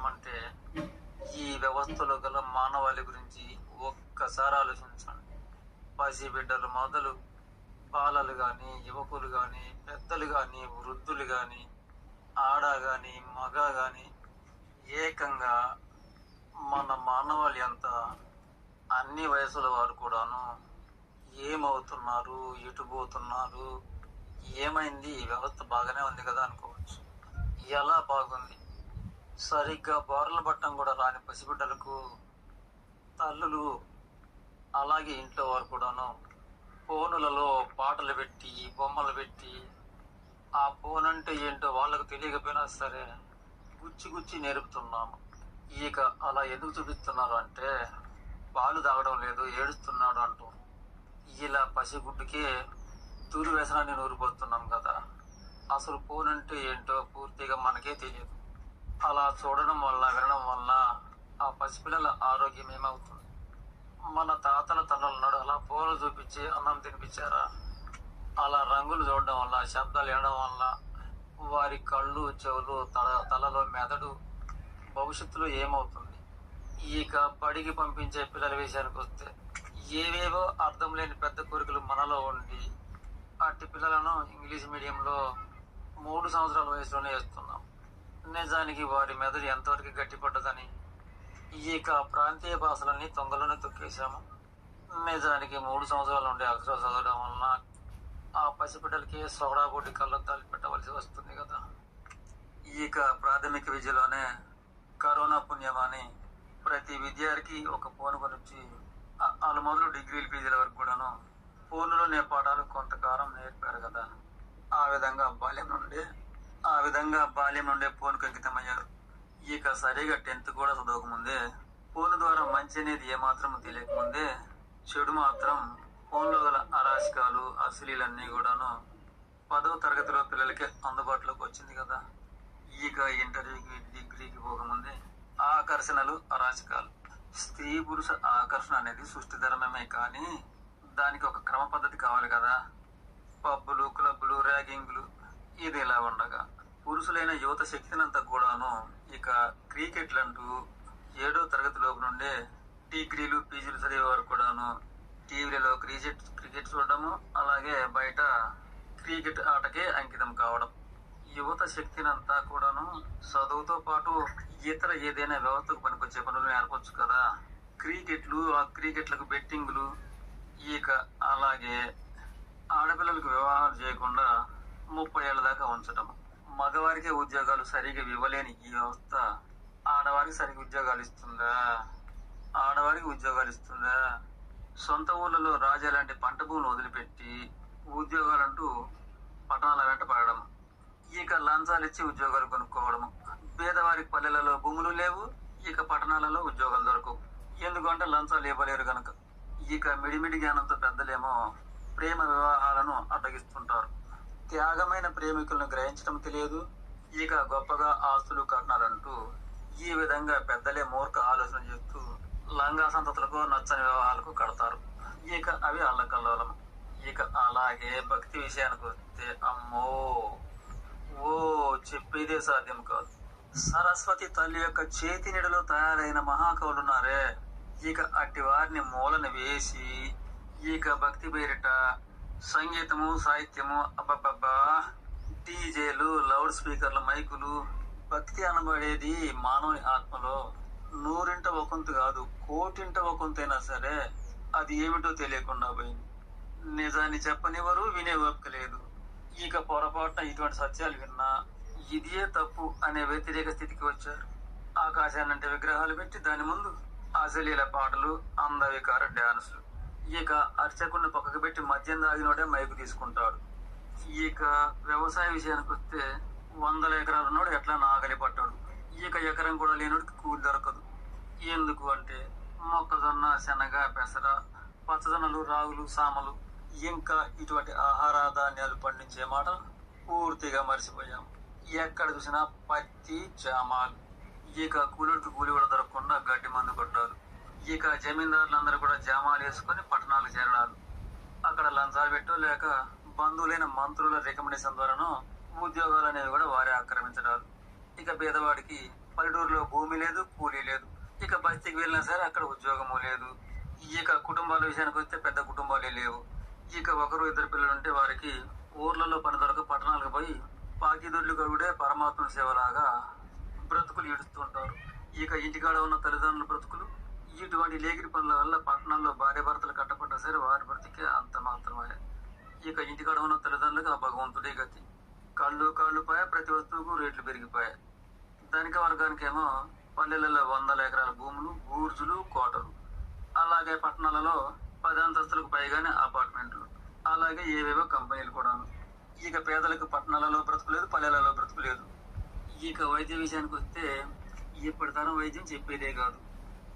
ఏమంటే ఈ వ్యవస్థలో గల మానవాళి గురించి ఒక్కసారి ఆలోచించండి. పసిబిడ్డలు మొదలు బాలలు కానీ, యువకులు కానీ, పెద్దలు కానీ, వృద్ధులు కానీ, ఆడ కానీ, మగ కానీ, ఏకంగా మన మానవాళి అంతా అన్ని వయసుల వారు కూడాను ఏమవుతున్నారు, ఎటు పోతున్నారు, ఏమైంది, ఈ వ్యవస్థ బాగానే ఉంది కదా అనుకోవచ్చు. ఎలా బాగుంది? సరిగ్గా బోర్ల పట్టం కూడా రాని పసిబిడ్డలకు తల్లులు, అలాగే ఇంట్లో వారు కూడాను ఫోనులలో పాటలు పెట్టి, బొమ్మలు పెట్టి, ఆ ఫోన్ అంటే ఏంటో వాళ్ళకు తెలియకపోయినా సరే గుచ్చి గుచ్చి నేర్పుతున్నాము. ఇక అలా ఎందుకు చూపిస్తున్నారు అంటే పాలు తాగడం లేదు, ఏడుస్తున్నాడు అంటూ. ఇలా పసిగుడ్డుకే తూరు వ్యసనాన్ని నూరిపోతున్నాం కదా. అసలు ఫోన్ అంటే ఏంటో పూర్తిగా మనకే తెలియదు. అలా చూడడం వల్ల, వినడం వల్ల ఆ పసిపిల్లల ఆరోగ్యం ఏమవుతుంది? మన తాతల తనలు నాడు అలా ఫోన్లు చూపించి అన్నం తినిపించారా? అలా రంగులు చూడడం వల్ల, శబ్దాలు వినడం వల్ల వారి కళ్ళు, చెవులు, తలలో మెదడు భవిష్యత్తులో ఏమవుతుంది? ఇక బడికి పంపించే పిల్లల విషయానికి వస్తే ఏవేవో అర్థం లేని పెద్ద కోరికలు మనలో ఉండి అట్టి పిల్లలను ఇంగ్లీష్ మీడియంలో 3 సంవత్సరాల వయసులోనే వేస్తున్నాం. నిజానికి వారి మెదడు ఎంతవరకు గట్టిపడ్డదని ఇక ప్రాంతీయ భాషలన్నీ తొంగలోనే తొక్కేశాము. నిజానికి 3 సంవత్సరాల నుండి అక్షరాలు చదవడం వలన ఆ పసిబిడ్డలకి సోడాబోటి కళ్ళద్దాలు పెట్టవలసి వస్తుంది కదా. ఇక ప్రాథమిక విద్యలోనే కరోనా పుణ్యమాని ప్రతి విద్యార్థికి ఒక ఫోన్ కొనిచ్చి వాళ్ళ మొదలు డిగ్రీలు, పీజీల వరకు కూడాను ఫోన్లోనే పాఠాలు కొంతకాలం నేర్పారు కదా. ఆ విధంగా బాల్యం నుండే ఫోన్కు అంకితమయ్యారు. ఇక సరిగా 10th కూడా చదవకముందే, ఫోన్ ద్వారా మంచి అనేది ఏమాత్రం తెలియకముందే చెడు మాత్రం ఫోన్లో గల అరాచకాలు, అశ్లీలన్నీ కూడాను 10వ తరగతిలో పిల్లలకే అందుబాటులోకి వచ్చింది కదా. ఇక ఇంటర్వ్యూకి, డిగ్రీకి పోకముందే ఆకర్షణలు, అరాచకాలు. స్త్రీ పురుష ఆకర్షణ అనేది సృష్టిధర్మమే, కానీ దానికి ఒక క్రమ పద్ధతి కావాలి కదా. పబ్బులు, క్లబ్బులు, ర్యాగింగ్లు, ఇది ఇలా ఉండగా పురుషులైన యువత శక్తినంతా కూడాను ఇక క్రికెట్లంటూ 7వ తరగతి లోపు నుండే డిగ్రీలు, పీజీలు చదివే వారు కూడాను టీవీలలో క్రికెట్ చూడడము, అలాగే బయట క్రికెట్ ఆటకే అంకితం కావడం. యువత శక్తినంతా కూడాను చదువుతో పాటు ఇతర ఏదైనా వ్యవస్థకు పనికొచ్చే పనులు నేర్పొచ్చు కదా. క్రికెట్లు, ఆ క్రికెట్లకు బెట్టింగ్లు, ఇక అలాగే ఆడపిల్లలకు వివాహాలు చేయకుండా 30 ఏళ్ల దాకా ఉంచటం. మగవారికే ఉద్యోగాలు సరిగా ఇవ్వలేని ఈ వ్యవస్థ ఆడవారికి సరిగ్గా ఉద్యోగాలు ఇస్తుందా? సొంత ఊళ్ళలో రాజా లాంటి పంట భూములు వదిలిపెట్టి ఉద్యోగాలంటూ పట్టణాల వెంట పడడం, ఇక లంచాలు ఇచ్చి ఉద్యోగాలు కొనుక్కోవడము. పేదవారికి పల్లెలలో భూములు లేవు, ఇక పట్టణాలలో ఉద్యోగాలు దొరకవు. ఎందుకంటే లంచాలు ఇవ్వలేరు కనుక. ఇక మిడిమిడి జ్ఞానంతో పెద్దలేమో ప్రేమ వివాహాలను అడ్డగిస్తుంటారు. త్యాగమైన ప్రేమికులను గ్రహించడం తెలియదు, ఇక గొప్పగా ఆస్తులు, కట్నాలంటూ ఈ విధంగా పెద్దలే మూర్ఖ ఆలోచన చేస్తూ లంగా సంతతులకు, నచ్చని వివాహాలకు కడతారు. ఇక అవి అల్లకల్లోలం. ఇక అలాగే భక్తి విషయానికి వస్తే అమ్మో చెప్పేదే సాధ్యం కాదు. సరస్వతి తల్లి యొక్క చేతి నీడలో తయారైన మహాకవులున్నారే, ఇక అట్టి వారిని మూలన వేసి ఇక భక్తి పేరిట సంగీతము, సాహిత్యము, అబ్బబ్బబ్బా, డీజేలు, లౌడ్ స్పీకర్ల, మైకులు. భక్తి అనబడేది మానవుని ఆత్మలో 100ంట ఒకంతు కాదు, 1,00,00,000ంట ఒకంతైనా సరే అది ఏమిటో తెలియకుండా పోయింది. నిజాన్ని చెప్పనివ్వరు, వినే ఓపిక లేదు. ఇక పొరపాటున ఇటువంటి సత్యాలు విన్నా ఇదే తప్పు అనే వ్యతిరేక స్థితికి వచ్చారు. ఆకాశాన్నంటే విగ్రహాలు పెట్టి దాని ముందు అశ్లీల పాటలు, అందవికార డ్యాన్సులు. ఇక అర్చకుడిని పక్కకు పెట్టి మద్యం తాగినోడే మైకు తీసుకుంటాడు. ఇక వ్యవసాయ విషయానికి వస్తే 100 ఎకరాలు ఉన్నాడు ఎట్లా నాగలి పట్టాడు. ఇక ఎకరం కూడా లేనోడికి కూలి దొరకదు. ఎందుకు అంటే మొక్కజొన్న, శనగ, పెసర, పచ్చదొన్నలు, రాగులు, సామలు, ఇంకా ఇటువంటి ఆహార ధాన్యాలు పండించే మాట పూర్తిగా మర్చిపోయాం. ఎక్కడ చూసినా పత్తి, జామాలు. ఇక కూలీడికి కూలి కూడా దొరకకుండా గడ్డి మందు కొట్టారు. ఇక జమీందారులందరూ కూడా జామాలు వేసుకొని పట్టణాలకు చేరడాలు. అక్కడ లంచాలు పెట్టో లేక బంధువులైన మంత్రుల రికమెండేషన్ ద్వారానో ఉద్యోగాలు అనేవి కూడా వారే ఆక్రమించడాలు. ఇక పేదవాడికి పల్లెటూరులో భూమి లేదు, కూలీ లేదు. ఇక బస్తీకి వెళ్ళినా సరే అక్కడ ఉద్యోగము లేదు. ఇక కుటుంబాల విషయానికి వస్తే పెద్ద కుటుంబాలే లేవు. ఇక ఒకరు ఇద్దరు పిల్లలు ఉంటే వారికి ఊర్లలో పని దొరక పట్టణాలకు పోయి పాకిదొడ్లు కడుగుడే పరమాత్మ సేవలాగా బ్రతుకులు ఈడుస్తుంటారు. ఇక ఇంటికాడ ఉన్న తల్లిదండ్రుల బ్రతుకులు ఇటువంటి లేగిరి పనుల వల్ల పట్టణాల్లో భార్య భర్తలు కట్టపడ్డా సరే వారి బ్రతికే అంత మాత్రమే. ఇక ఇంటికాడ ఉన్న తల్లిదండ్రులకు ఆ భగవంతుడే గతి. కాళ్ళు పోయా, ప్రతి వస్తువుకు రేట్లు పెరిగిపోయాయి. ధనిక వర్గానికేమో పల్లెలలో 100 ఎకరాల భూములు, బూర్జులు, కోటలు. అలాగే పట్టణాలలో 10 అంతస్తులకు పైగానే అపార్ట్మెంట్లు, అలాగే ఏవేవో కంపెనీలు కూడాను. ఇక పేదలకు పట్టణాలలో బ్రతుకులేదు, పల్లెలలో బ్రతుకులేదు. ఇక వైద్య విషయానికి వస్తే ఇప్పటి తరం వైద్యం చెప్పేదే కాదు.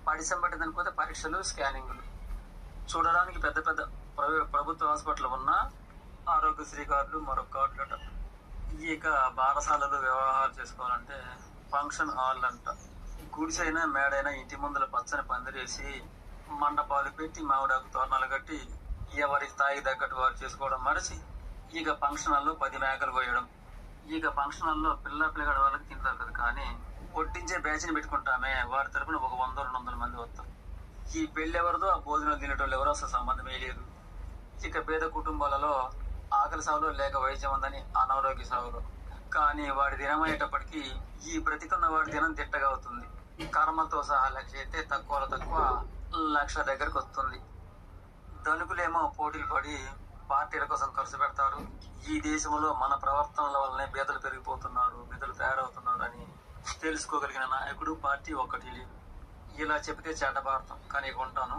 పడిసంబట్టి దానిపోతే పరీక్షలు, స్కానింగ్లు. చూడడానికి పెద్ద పెద్ద ప్రభుత్వ హాస్పిటల్ ఉన్నా ఆరోగ్యశ్రీ కార్డులు, మరొక కార్డులట. ఇక బారసాలలో వ్యవహారాలు చేసుకోవాలంటే ఫంక్షన్ హాల్ అంట. గుడిసైనా మేడైనా ఇంటి ముందర పచ్చని పందిరేసి మండపాలు పెట్టి మామిడాకు తోరణాలు కట్టి ఎవరి స్థాయికి తగ్గట్టు వారు చేసుకోవడం మరచి ఇక ఫంక్షన్ హాల్లో 10 మేకలు కోయడం. ఇక ఫంక్షన్ హాల్లో పిల్లగాడ వాళ్ళకి తింటారు కదా, కానీ వడ్డించే బ్యాచ్ని పెట్టుకుంటామే వారి తరపున ఒక 100-200 మంది వస్తారు. ఈ పెళ్లి ఎవరిదో ఆ భోజనం తినేటోళ్ళు ఎవరో అసలు సంబంధమే లేదు. ఇక పేద కుటుంబాలలో ఆకలి సాగులో లేక వైద్యం ఉందని అనారోగ్య సాగులో. కానీ వాడి దినం అయ్యేటప్పటికీ ఈ బ్రతికున్న వాడి దినం తిట్టగా అవుతుంది. కర్మతో సహా లెక్క అయితే తక్కువలో తక్కువ 1,00,000 దగ్గరకు వస్తుంది. ధనికులేమో పోటీలు పడి పార్టీల కోసం ఖర్చు పెడతారు. ఈ దేశంలో మన ప్రవర్తనల వల్లనే బీదలు పెరిగిపోతున్నారు, బీదలు తయారవుతున్నారు అని తెలుసుకోగలిగిన నాయకుడు, పార్టీ ఒక్కటి లేదు. ఇలా చెబితే చెడ్డ భారతం, కానీ కొంటాను.